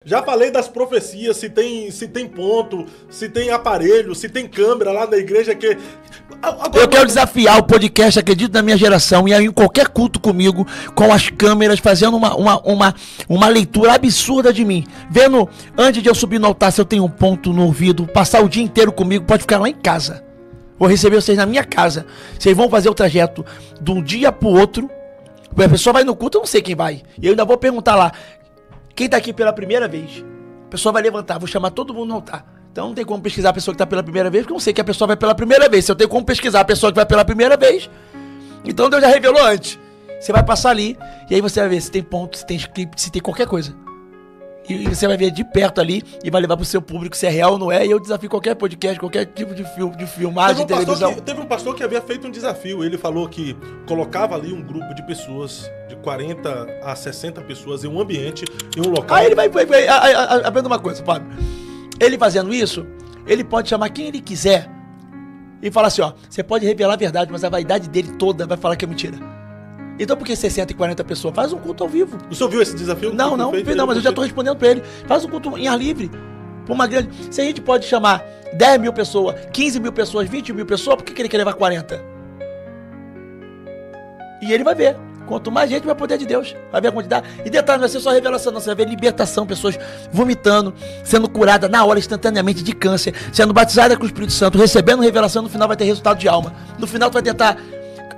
Já falei das profecias, se tem ponto, se tem aparelho, se tem câmera lá na igreja que... Eu quero desafiar o podcast Acredito na Minha Geração e aí em qualquer culto comigo, com as câmeras, fazendo uma leitura absurda de mim. Vendo, antes de eu subir no altar, se eu tenho um ponto no ouvido, passar o dia inteiro comigo, pode ficar lá em casa. Vou receber vocês na minha casa. Vocês vão fazer o trajeto de um dia pro outro. A pessoa vai no culto, eu não sei quem vai. E eu ainda vou perguntar lá, quem tá aqui pela primeira vez? A pessoa vai levantar, vou chamar todo mundo no altar. Então não tem como pesquisar a pessoa que tá pela primeira vez, porque eu não sei que a pessoa vai pela primeira vez. Se eu tenho como pesquisar a pessoa que vai pela primeira vez, então Deus já revelou antes. Você vai passar ali, e aí você vai ver se tem ponto, se tem script, se tem qualquer coisa. E você vai ver de perto ali, e vai levar pro seu público se é real ou não é, e eu desafio qualquer podcast, qualquer tipo de filmagem, de televisão. Teve um pastor que havia feito um desafio, ele falou que colocava ali um grupo de pessoas, de 40 a 60 pessoas em um ambiente, em um local. Aí ele vai aprenda uma coisa, Fábio. Ele fazendo isso, ele pode chamar quem ele quiser e falar assim, ó, você pode revelar a verdade, mas a vaidade dele toda vai falar que é mentira. Então por que 60 e 40 pessoas? Faz um culto ao vivo. O senhor viu esse desafio? Não, mas eu já tô respondendo pra ele. Faz um culto em ar livre. Por uma grande... Se a gente pode chamar 10 mil pessoas, 15 mil pessoas, 20 mil pessoas, por que ele quer levar 40? E ele vai ver. Quanto mais gente, vai poder de Deus. Vai ver a quantidade. E detalhe, não vai ser só revelação, não. Você vai ver libertação, pessoas vomitando, sendo curadas na hora, instantaneamente, de câncer, sendo batizadas com o Espírito Santo, recebendo revelação, no final vai ter resultado de alma. No final tu vai tentar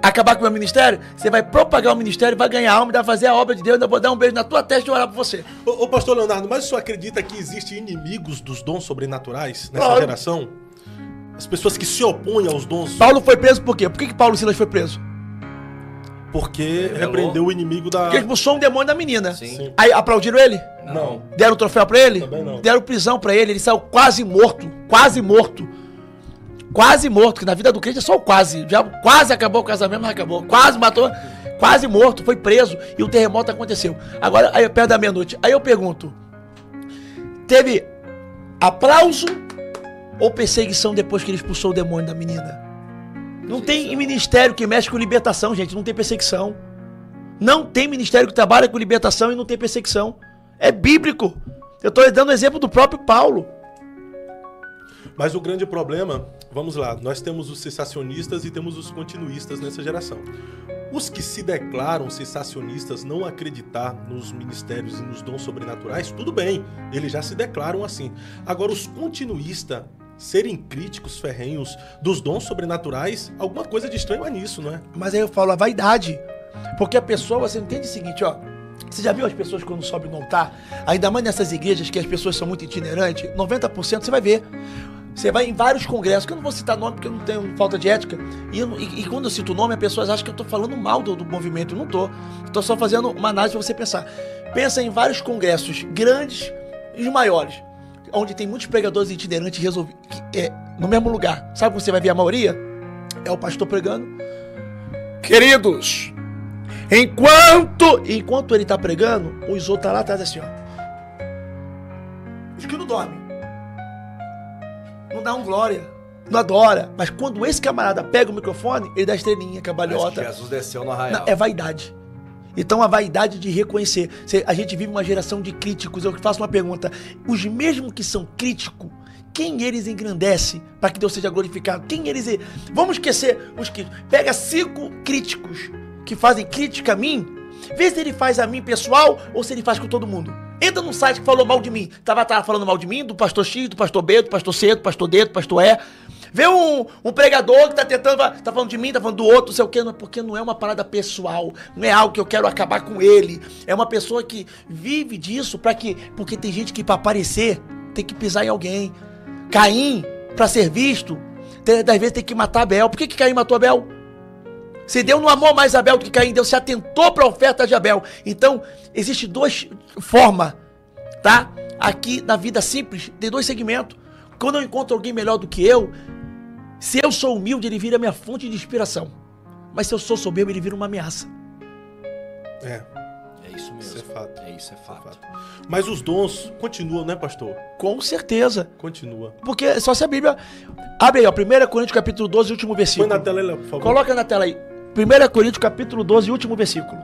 acabar com o meu ministério, você vai propagar o ministério, vai ganhar alma, vai fazer a obra de Deus, ainda vou dar um beijo na tua testa e orar por você. Ô pastor Leonardo, mas o senhor acredita que existem inimigos dos dons sobrenaturais nessa geração? As pessoas que se opõem aos dons... Paulo foi preso por quê? Por que Paulo e Silas foi preso? Porque repreendeu o inimigo da... Porque expulsou um demônio da menina. Sim. Aí aplaudiram ele? Não. Deram o troféu pra ele? Também não. Deram prisão pra ele, ele saiu quase morto. Quase morto. Quase morto, que na vida do crente é só o quase. Já quase acabou o casamento, mas acabou. Quase matou, quase morto, foi preso e o terremoto aconteceu. Agora, aí, perto da meia-noite. Aí eu pergunto, teve aplauso ou perseguição depois que ele expulsou o demônio da menina? Não tem ministério que mexe com libertação, gente, não tem perseguição. Não tem ministério que trabalha com libertação e não tem perseguição. É bíblico. Eu estou dando o exemplo do próprio Paulo. Mas o grande problema, vamos lá, nós temos os cessacionistas e temos os continuistas nessa geração. Os que se declaram cessacionistas, não acreditar nos ministérios e nos dons sobrenaturais, tudo bem, eles já se declaram assim. Agora, os continuistas serem críticos ferrenhos dos dons sobrenaturais, alguma coisa de estranho é nisso, não é? Mas aí eu falo a vaidade. Porque a pessoa, você entende o seguinte, ó. Você já viu as pessoas quando sobem no altar? Ainda mais nessas igrejas que as pessoas são muito itinerantes, 90% você vai ver. Você vai em vários congressos, que eu não vou citar nome porque eu não tenho falta de ética. E quando eu cito o nome, as pessoas acham que eu tô falando mal do movimento. Eu não tô. Estou só fazendo uma análise para você pensar. Pensa em vários congressos grandes e os maiores, onde tem muitos pregadores itinerantes no mesmo lugar. Sabe onde você vai ver a maioria? É o pastor pregando. Queridos, enquanto ele está pregando, os outros tá lá atrás assim, ó. Os que não dormem. Não dá um glória. Não adora. Mas quando esse camarada pega o microfone, ele dá estrelinha, cambalhota. Jesus desceu no arraial. Não, é vaidade. Então a vaidade de reconhecer. A gente vive uma geração de críticos. Eu faço uma pergunta. Os mesmos que são críticos, quem eles engrandece para que Deus seja glorificado? Quem eles... Vamos esquecer os críticos. Pega 5 críticos que fazem crítica a mim. Vê se ele faz a mim pessoal ou se ele faz com todo mundo. Entra num site que falou mal de mim. Tava falando mal de mim, do pastor X, do pastor B, do pastor C, do pastor D, do pastor E. Vê um pregador que tá tentando, tá falando de mim, tá falando do outro, não sei o quê, porque não é uma parada pessoal, não é algo que eu quero acabar com ele. É uma pessoa que vive disso porque tem gente que para aparecer tem que pisar em alguém. Caim, para ser visto, às vezes tem que matar Abel. Por que Caim matou Abel? Se Deus não amou mais Abel do que Caim, Deus se atentou para a oferta de Abel. Então, existe 2 formas, tá? Aqui na vida simples, tem 2 segmentos. Quando eu encontro alguém melhor do que eu, se eu sou humilde, ele vira minha fonte de inspiração. Mas se eu sou soberbo, ele vira uma ameaça. É isso mesmo. Isso é fato. Isso é fato. Mas os dons continuam, né, pastor? Com certeza. Continua. Porque só se a Bíblia... Abre aí, ó, 1 Coríntios capítulo 12, último versículo. Põe na tela aí, por favor. Coloca na tela aí. 1 Coríntios capítulo 12, último versículo.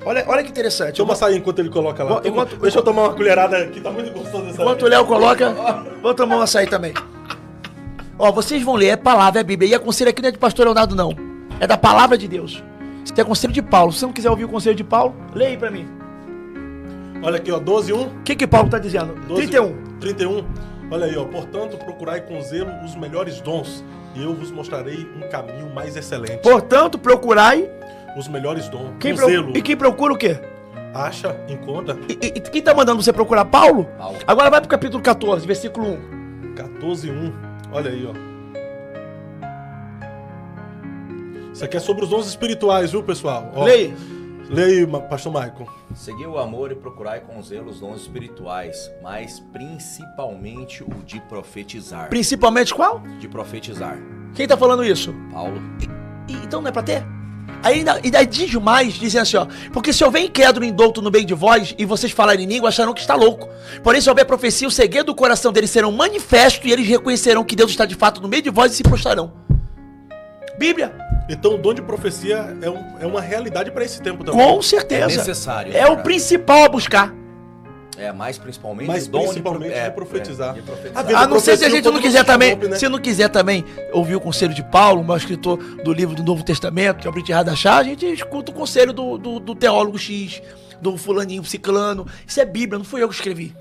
Olha que interessante. Toma açaí enquanto ele coloca lá. Deixa eu tomar uma colherada aqui, tá muito gostoso essa. Enquanto o Léo coloca, vou tomar um açaí também. Ó, vocês vão ler, é palavra, é Bíblia. E a conselho aqui não é de pastor Leonardo, não. É da palavra de Deus. Isso é conselho de Paulo. Se você não quiser ouvir o conselho de Paulo, leia aí pra mim. Olha aqui, ó, 12:1. O que Paulo tá dizendo? 31. Olha aí, ó. Portanto, procurai com zelo os melhores dons, e eu vos mostrarei um caminho mais excelente. Portanto, procurai os melhores dons. Zelo. E quem procura o quê? Acha, encontra. E quem tá mandando você procurar? Paulo? Agora vai pro capítulo 14, versículo 1. 14:1. Olha aí, ó. Isso aqui é sobre os dons espirituais, viu, pessoal? Ó, leia aí, pastor Michael. Segui o amor e procurai com zelo os dons espirituais, mas principalmente o de profetizar. Principalmente qual? De profetizar. Quem tá falando isso? Paulo. Então não é pra ter? Aí ainda diz mais, dizendo assim, ó. Porque se houver incrédulo indouto no meio de vós, e vocês falarem em língua, acharão que está louco. Porém, se houver profecia, o segredo do coração deles serão manifesto, e eles reconhecerão que Deus está de fato no meio de vós e se prostrarão. Bíblia. Então o dom de profecia é uma realidade para esse tempo também. Com certeza. É necessário. É o principal a buscar. Mas principalmente o dom de profetizar. A não ser se a gente não quiser também, né? Se não quiser também ouvir o conselho de Paulo, um escritor do livro do Novo Testamento, que é o Brit Hadachá, a gente escuta o conselho do teólogo X, do fulaninho ciclano. Isso é Bíblia, não fui eu que escrevi.